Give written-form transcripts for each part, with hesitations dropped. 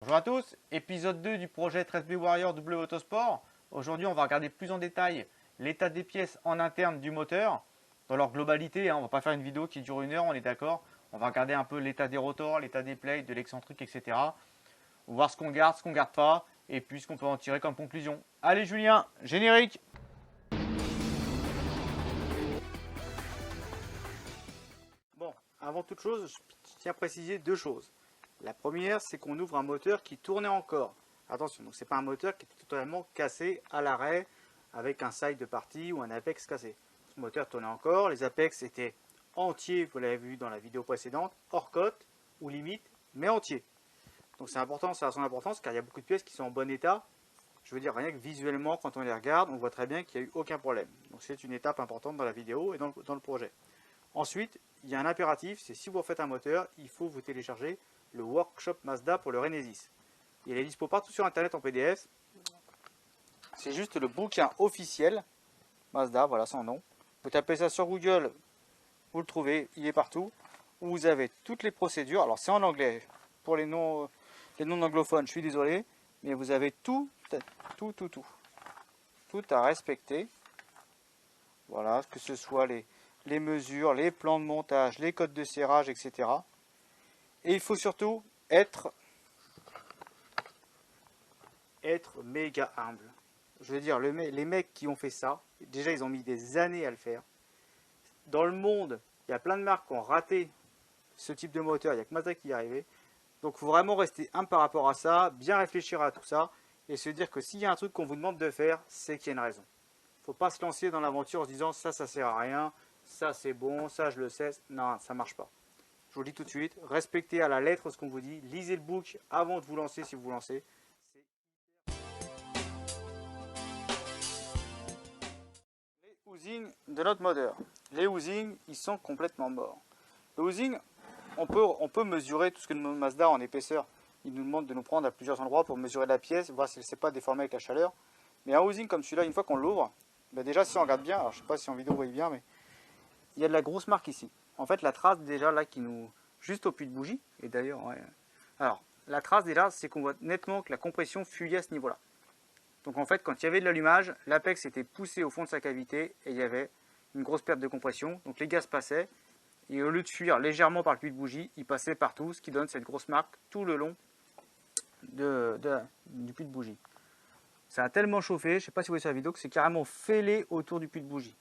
Bonjour à tous, épisode 2 du projet 13B Warrior W Autosport. Aujourd'hui, on va regarder plus en détail l'état des pièces en interne du moteur, dans leur globalité. On ne va pas faire une vidéo qui dure 1 heure, on est d'accord. On va regarder un peu l'état des rotors, l'état des plates, de l'excentrique, etc. On va voir ce qu'on garde pas, et puis ce qu'on peut en tirer comme conclusion. Allez Julien, générique! Bon, avant toute chose, je tiens à préciser deux choses. La première, c'est qu'on ouvre un moteur qui tournait encore. Attention, donc c'est pas un moteur qui est totalement cassé à l'arrêt avec un side de partie ou un apex cassé. Ce moteur tournait encore, les apex étaient entiers, vous l'avez vu dans la vidéo précédente, hors cote ou limite, mais entiers. Donc c'est important, ça a son importance car il y a beaucoup de pièces qui sont en bon état. Je veux dire, rien que visuellement, quand on les regarde, on voit très bien qu'il n'y a eu aucun problème. Donc c'est une étape importante dans la vidéo et dans le projet. Ensuite, il y a un impératif, c'est si vous refaites un moteur, il faut vous télécharger le workshop Mazda pour le Renesis. Il est dispo partout sur internet en PDF. C'est juste le bouquin officiel Mazda, voilà son nom. Vous tapez ça sur Google, vous le trouvez, il est partout. Où vous avez toutes les procédures. Alors c'est en anglais. Pour les non anglophones, je suis désolé, mais vous avez tout à respecter. Voilà, que ce soit les mesures, les plans de montage, les codes de serrage, etc. Et il faut surtout être méga humble. Je veux dire, les mecs qui ont fait ça, déjà ils ont mis des années à le faire. Dans le monde, il y a plein de marques qui ont raté ce type de moteur, il n'y a que Mazda qui y est arrivé. Donc il faut vraiment rester humble par rapport à ça, bien réfléchir à tout ça, et se dire que s'il y a un truc qu'on vous demande de faire, c'est qu'il y a une raison. Il ne faut pas se lancer dans l'aventure en se disant ça sert à rien, ça c'est bon, ça je le sais. Non, ça ne marche pas. Je vous le dis tout de suite, respectez à la lettre ce qu'on vous dit, lisez le book avant de vous lancer si vous vous lancez. Les housings de notre moteur. Les housings, ils sont complètement morts. Le housing, on peut mesurer tout ce que le Mazda en épaisseur. Il nous demande de nous prendre à plusieurs endroits pour mesurer la pièce, voir si elle ne s'est pas déformée avec la chaleur. Mais un housing comme celui-là, une fois qu'on l'ouvre, ben déjà si on regarde bien, alors je ne sais pas si en vidéo vous voyez bien, mais il y a de la grosse marque ici. En fait, la trace déjà là qui nous... juste au puits de bougie, et d'ailleurs, ouais. Alors, la trace déjà, c'est qu'on voit nettement que la compression fuyait à ce niveau-là. Donc en fait, quand il y avait de l'allumage, l'apex était poussé au fond de sa cavité et il y avait une grosse perte de compression. Donc les gaz passaient et au lieu de fuir légèrement par le puits de bougie, ils passaient partout, ce qui donne cette grosse marque tout le long du puits de bougie. Ça a tellement chauffé, je ne sais pas si vous voyez sur la vidéo, que c'est carrément fêlé autour du puits de bougie.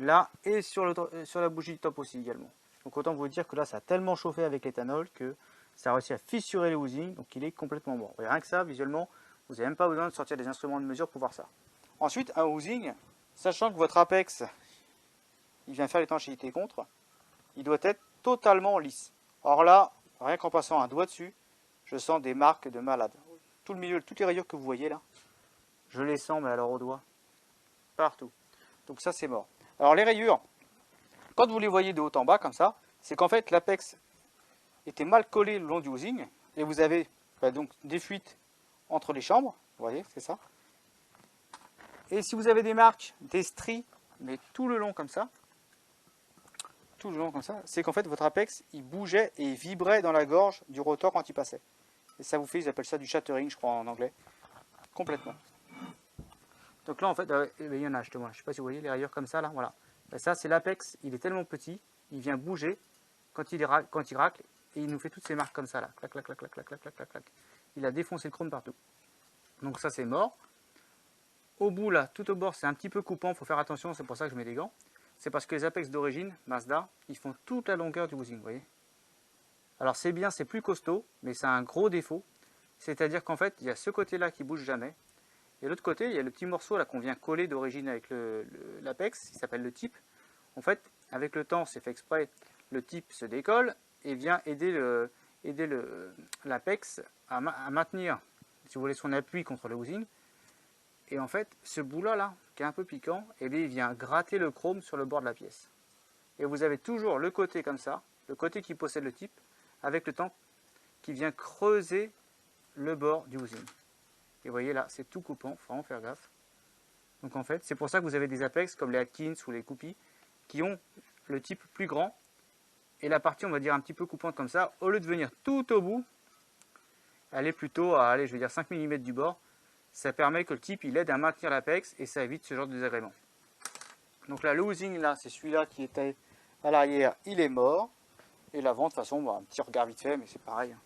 Là et sur la bougie du top aussi également. Donc autant vous dire que là ça a tellement chauffé avec l'éthanol que ça a réussi à fissurer le housing, donc il est complètement mort. Et rien que ça, visuellement, vous n'avez même pas besoin de sortir des instruments de mesure pour voir ça. Ensuite, un housing, sachant que votre apex, il vient faire l'étanchéité contre, il doit être totalement lisse. Or là, rien qu'en passant un doigt dessus, je sens des marques de malade. Tout le milieu, toutes les rayures que vous voyez là, je les sens, mais alors au doigt, partout. Donc ça c'est mort. Alors les rayures, quand vous les voyez de haut en bas comme ça, c'est qu'en fait l'apex était mal collé le long du housing et vous avez donc des fuites entre les chambres, vous voyez, c'est ça. Et si vous avez des marques, des stries, mais tout le long comme ça, c'est qu'en fait votre apex il bougeait et il vibrait dans la gorge du rotor quand il passait. Et ça vous fait, ils appellent ça du shattering, je crois en anglais, complètement. Donc là en fait, il y en a justement, je ne sais pas si vous voyez les rayures comme ça là, voilà. Et ça c'est l'apex, il est tellement petit, il vient bouger quand il racle et il nous fait toutes ces marques comme ça là, clac clac clac clac clac clac clac clac. Il a défoncé le chrome partout. Donc ça c'est mort. Au bout là, tout au bord c'est un petit peu coupant, il faut faire attention, c'est pour ça que je mets des gants. C'est parce que les apex d'origine, Mazda, ils font toute la longueur du housing, vous voyez. Alors c'est bien, c'est plus costaud, mais c'est un gros défaut. C'est-à-dire qu'en fait, il y a ce côté-là qui bouge jamais. Et l'autre côté, il y a le petit morceau là qu'on vient coller d'origine avec l'apex, qui s'appelle le tip. En fait, avec le temps, c'est fait exprès, le tip se décolle et vient aider l'apex à maintenir, si vous voulez, son appui contre le housing. Et en fait, ce bout-là, là, qui est un peu piquant, eh bien, il vient gratter le chrome sur le bord de la pièce. Et vous avez toujours le côté comme ça, le côté qui possède le tip, avec le temps qui vient creuser le bord du housing. Et vous voyez là, c'est tout coupant, il faut vraiment faire gaffe. Donc en fait, c'est pour ça que vous avez des apex comme les Atkins ou les Coopy qui ont le type plus grand et la partie, on va dire, un petit peu coupante comme ça, au lieu de venir tout au bout, elle est plutôt à, allez, je vais dire 5 mm du bord. Ça permet que le type il aide à maintenir l'apex et ça évite ce genre de désagrément. Donc là, le housing, là, c'est celui-là qui était à l'arrière, il est mort. Et l'avant, de toute façon, bon, un petit regard vite fait, mais c'est pareil.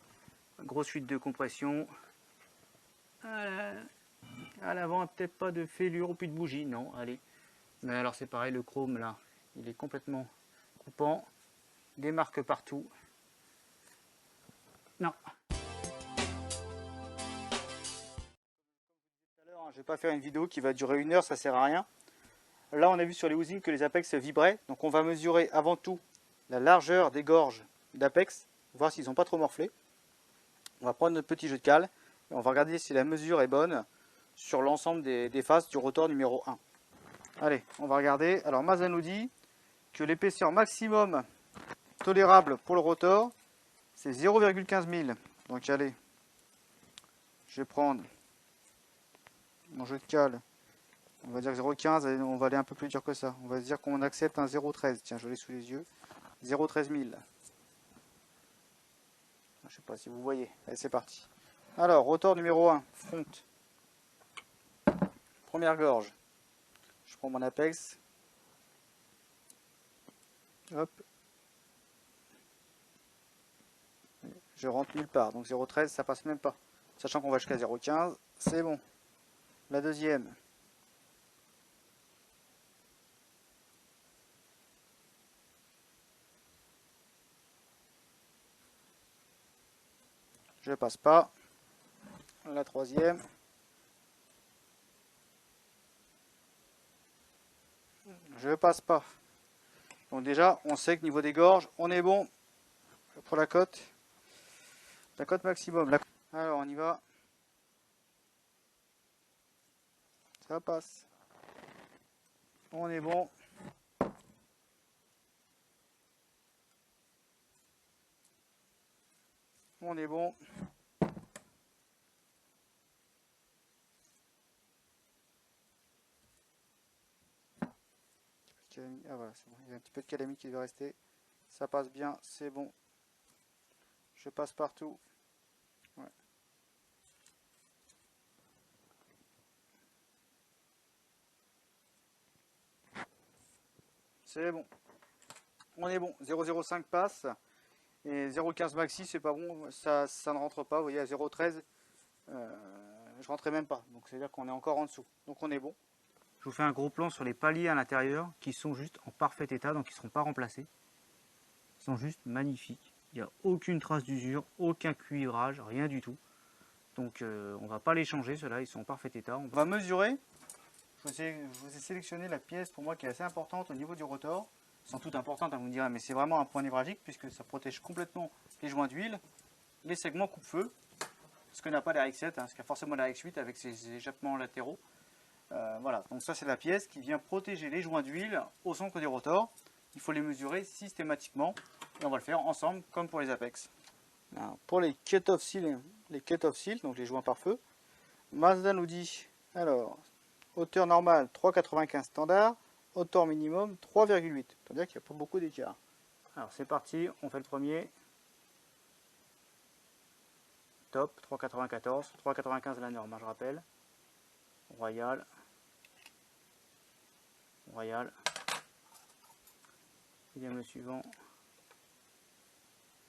Grosse fuite de compression. À l'avant, peut-être pas de fêlure ou plus de bougie, non, allez. Mais alors c'est pareil, le chrome là, il est complètement coupant. Des marques partout. Non. Je vais pas faire une vidéo qui va durer 1 heure, ça sert à rien. Là, on a vu sur les housings que les apex vibraient. Donc on va mesurer avant tout la largeur des gorges d'apex, voir s'ils n'ont pas trop morflé. On va prendre notre petit jeu de cale et on va regarder si la mesure est bonne sur l'ensemble des faces du rotor numéro 1. Allez, on va regarder. Alors Mazda nous dit que l'épaisseur maximum tolérable pour le rotor, c'est 0,15 mm. Donc allez, je vais prendre mon jeu de cale. On va dire 0,15 et on va aller un peu plus dur que ça. On va se dire qu'on accepte un 0,13. Tiens, je l'ai sous les yeux. 0,13 000. Je sais pas si vous voyez. Allez, c'est parti. Alors, rotor numéro 1, front. Première gorge. Je prends mon apex. Hop. Je rentre nulle part. Donc 0,13, ça passe même pas. Sachant qu'on va jusqu'à 0,15, c'est bon. La deuxième. Je passe pas. La troisième. Je passe pas. Donc déjà, on sait que niveau des gorges, on est bon pour la cote. La cote maximum. Alors, on y va. Ça passe. On est bon. On est bon. Ah voilà, c'est bon. Il y a un petit peu de calamie qui doit rester. Ça passe bien, c'est bon. Je passe partout. Ouais. C'est bon. On est bon. 0,05 passe. Et 0,15 maxi, c'est pas bon. Ça ne rentre pas. Vous voyez, à 0,13, je rentrais même pas. Donc c'est-à-dire qu'on est encore en dessous. Donc on est bon. Je vous fais un gros plan sur les paliers à l'intérieur qui sont juste en parfait état, donc ils ne seront pas remplacés. Ils sont juste magnifiques. Il n'y a aucune trace d'usure, aucun cuivrage, rien du tout. Donc on ne va pas les changer, ceux-là, ils sont en parfait état. On va mesurer. Je vous ai sélectionné la pièce pour moi qui est assez importante au niveau du rotor. Sans doute importante, vous me direz, mais c'est vraiment un point névralgique puisque ça protège complètement les joints d'huile, les segments coupe-feu, ce que n'a pas l'RX7, ce qu'il y a forcément l'RX8 avec ses échappements latéraux. Voilà, donc ça c'est la pièce qui vient protéger les joints d'huile au centre des rotors. Il faut les mesurer systématiquement et on va le faire ensemble comme pour les apex. Alors, pour les cut-off seals, donc les joints par feu, Mazda nous dit, alors, hauteur normale 3,95 standard, hauteur minimum 3,8. C'est-à-dire qu'il n'y a pas beaucoup d'écart. Alors c'est parti, on fait le premier. Top, 3,94, 3,95 la norme, je rappelle. Royal. Royal. Deuxième le suivant.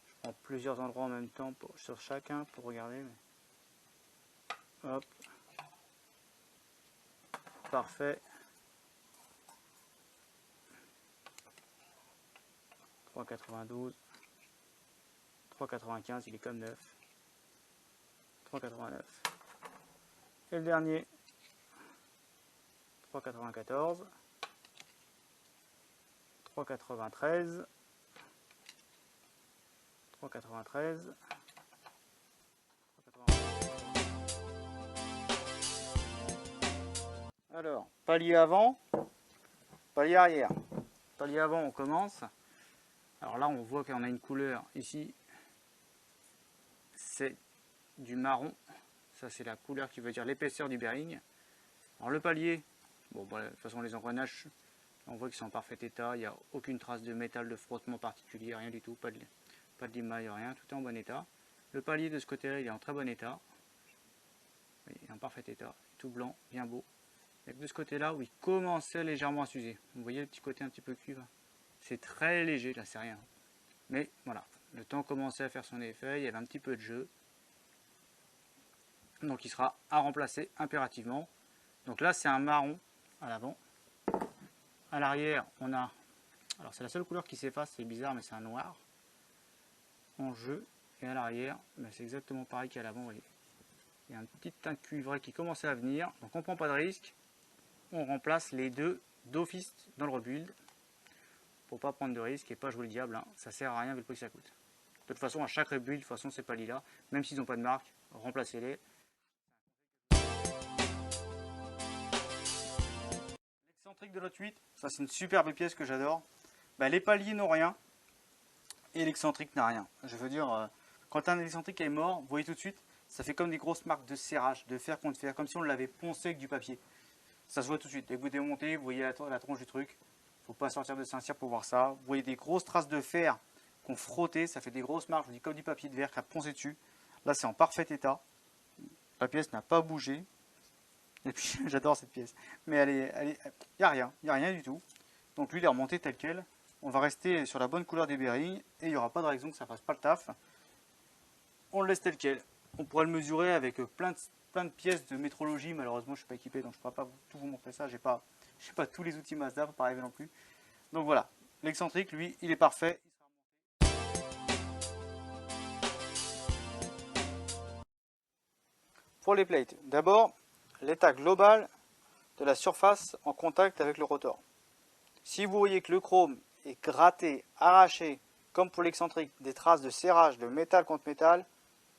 Je prends plusieurs endroits en même temps sur chacun pour regarder. Mais... hop. Parfait. 3,92. 3,95, il est comme neuf. 3,89. Et le dernier. 3,94. 3,93. 3,93. Alors, palier avant, palier arrière. Palier avant, on commence. Alors là, on voit qu'on a une couleur ici. C'est du marron. Ça, c'est la couleur qui veut dire l'épaisseur du bearing. Alors le palier, bon, de toute façon, les engrenages, on voit qu'ils sont en parfait état. Il n'y a aucune trace de métal, de frottement particulier, rien du tout. Pas de limaille, rien. Tout est en bon état. Le palier de ce côté-là, il est en très bon état. Il est en parfait état, tout blanc, bien beau. Il n'y a que de ce côté-là où il commençait légèrement à s'user. Vous voyez le petit côté un petit peu cuivre. C'est très léger, là c'est rien. Mais voilà, le temps commençait à faire son effet, il y avait un petit peu de jeu. Donc il sera à remplacer impérativement. Donc là c'est un marron à l'avant. À l'arrière on a, alors c'est la seule couleur qui s'efface, c'est bizarre mais c'est un noir en jeu. Et à l'arrière ben, c'est exactement pareil qu'à l'avant, vous voyez. Il y a un petit teint cuivré qui commençait à venir, donc on ne prend pas de risque. On remplace les deux d'office dans le rebuild pour pas prendre de risque et pas jouer le diable, hein. Ça sert à rien vu le prix que ça coûte. De toute façon à chaque rebuild, de toute façon ces paliers là, même s'ils n'ont pas de marque, remplacez-les. L'excentrique de l'autre 8, ça c'est une superbe pièce que j'adore. Ben, les paliers n'ont rien et l'excentrique n'a rien. Je veux dire, quand un excentrique est mort, vous voyez tout de suite, ça fait comme des grosses marques de serrage, de fer contre fer, comme si on l'avait poncé avec du papier. Ça se voit tout de suite. Dès que vous démontez, vous voyez la tronche du truc. Il ne faut pas sortir de Saint-Cyr pour voir ça. Vous voyez des grosses traces de fer qu'on frottait, ça fait des grosses marques, je vous dis comme du papier de verre qui a poncé dessus. Là c'est en parfait état. La pièce n'a pas bougé. Et puis j'adore cette pièce. Mais il n'y a rien du tout. Donc lui il est remonté tel quel. On va rester sur la bonne couleur des bearings et il n'y aura pas de raison que ça fasse pas le taf. On le laisse tel quel. On pourra le mesurer avec plein de pièces de métrologie. Malheureusement je ne suis pas équipé donc je ne pourrai pas tout vous montrer ça. Je n'ai pas tous les outils Mazda, faut pas rêver non plus. Donc voilà, l'excentrique lui il est parfait. Pour les plates, d'abord l'état global de la surface en contact avec le rotor. Si vous voyez que le chrome est gratté, arraché, comme pour l'excentrique, des traces de serrage de métal contre métal,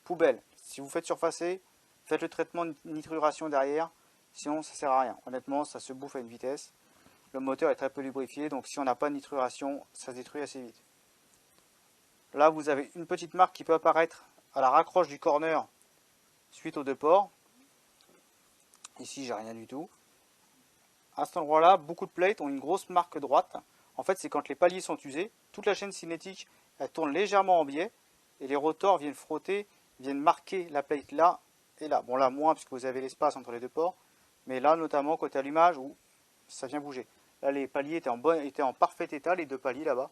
poubelle. Si vous faites surfacer, faites le traitement de nitruration derrière, sinon ça ne sert à rien. Honnêtement, ça se bouffe à une vitesse. Le moteur est très peu lubrifié, donc si on n'a pas de nitruration, ça se détruit assez vite. Là, vous avez une petite marque qui peut apparaître à la raccroche du corner suite aux deux ports. Ici, j'ai rien du tout. À cet endroit-là, beaucoup de plates ont une grosse marque droite. En fait, c'est quand les paliers sont usés, toute la chaîne cinétique, elle tourne légèrement en biais et les rotors viennent frotter, viennent marquer la plate là et là. Bon, là, moins, puisque vous avez l'espace entre les deux ports, mais là, notamment, côté allumage, où ça vient bouger. Là, les paliers étaient en parfait état, les deux paliers là-bas.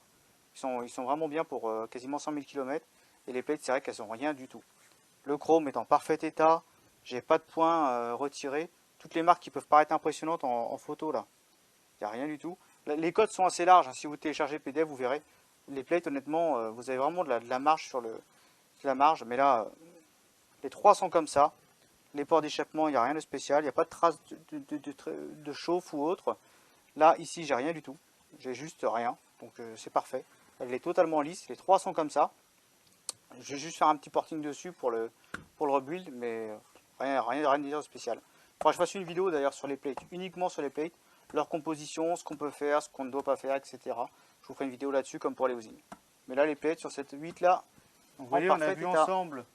Ils sont vraiment bien pour quasiment 100 000 km. Et les plates, c'est vrai qu'elles n'ont rien du tout. Le chrome est en parfait état. J'ai pas de points retirés. Toutes les marques qui peuvent paraître impressionnantes en photo là. Il n'y a rien du tout. Les codes sont assez larges. Hein. Si vous téléchargez le PDF, vous verrez. Les plates, honnêtement, vous avez vraiment de la marge sur la marge. Mais là, les trois sont comme ça. Les ports d'échappement, il n'y a rien de spécial. Il n'y a pas de traces de chauffe ou autre. Là, ici, j'ai rien du tout. J'ai juste rien. Donc, c'est parfait. Elle est totalement lisse. Les trois sont comme ça. Je vais juste faire un petit porting dessus pour le rebuild. Mais rien de spécial. Il faudra que je fasse une vidéo d'ailleurs sur les plates. Uniquement sur les plates. Leur composition, ce qu'on peut faire, ce qu'on ne doit pas faire, etc. Je vous ferai une vidéo là-dessus comme pour les housings. Mais là, les plates sur cette 8 là. Vous voyez, on a vu ensemble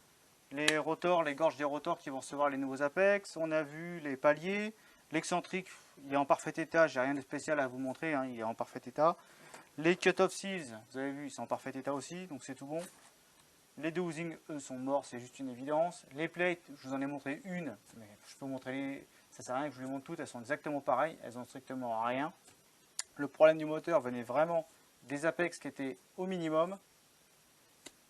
les rotors, les gorges des rotors qui vont recevoir les nouveaux apex. On a vu les paliers. L'excentrique, il est en parfait état. J'ai rien de spécial à vous montrer. Hein, il est en parfait état. Les cut-off seals, vous avez vu, ils sont en parfait état aussi. Donc c'est tout bon. Les deux housings, eux, sont morts. C'est juste une évidence. Les plates, je vous en ai montré une. Mais je peux vous montrer les... Ça sert à rien que je vous les montre toutes. Elles sont exactement pareilles. Elles ont strictement rien. Le problème du moteur venait vraiment des apex qui étaient au minimum.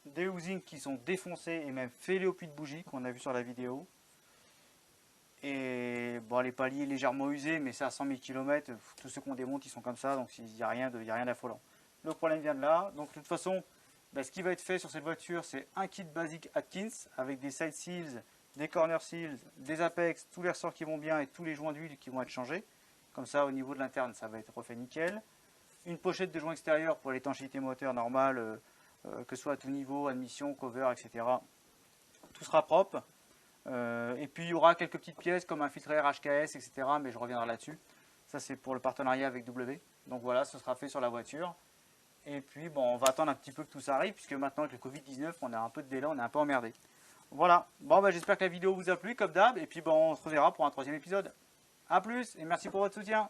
Des housings qui sont défoncés et même fêlés au puits de bougie qu'on a vu sur la vidéo. Et bon, les paliers légèrement usés, mais ça à 100 000 km, tous ceux qu'on démonte ils sont comme ça, donc il n'y a rien d'affolant. Le problème vient de là. Donc de toute façon, ce qui va être fait sur cette voiture, c'est un kit basique Atkins avec des side seals, des corner seals, des apex, tous les ressorts qui vont bien et tous les joints d'huile qui vont être changés. Comme ça, au niveau de l'interne, ça va être refait nickel. Une pochette de joints extérieurs pour l'étanchéité moteur normale, que ce soit à tout niveau, admission, cover, etc. Tout sera propre. Et puis il y aura quelques petites pièces comme un filtre air HKS, etc. Mais je reviendrai là-dessus. Ça c'est pour le partenariat avec W. Donc voilà, ce sera fait sur la voiture. Et puis bon, on va attendre un petit peu que tout ça arrive, puisque maintenant avec le Covid-19, on a un peu de délai, on est un peu emmerdé. Voilà, bon j'espère que la vidéo vous a plu comme d'hab. Et puis bon, on se reverra pour un troisième épisode. A plus et merci pour votre soutien.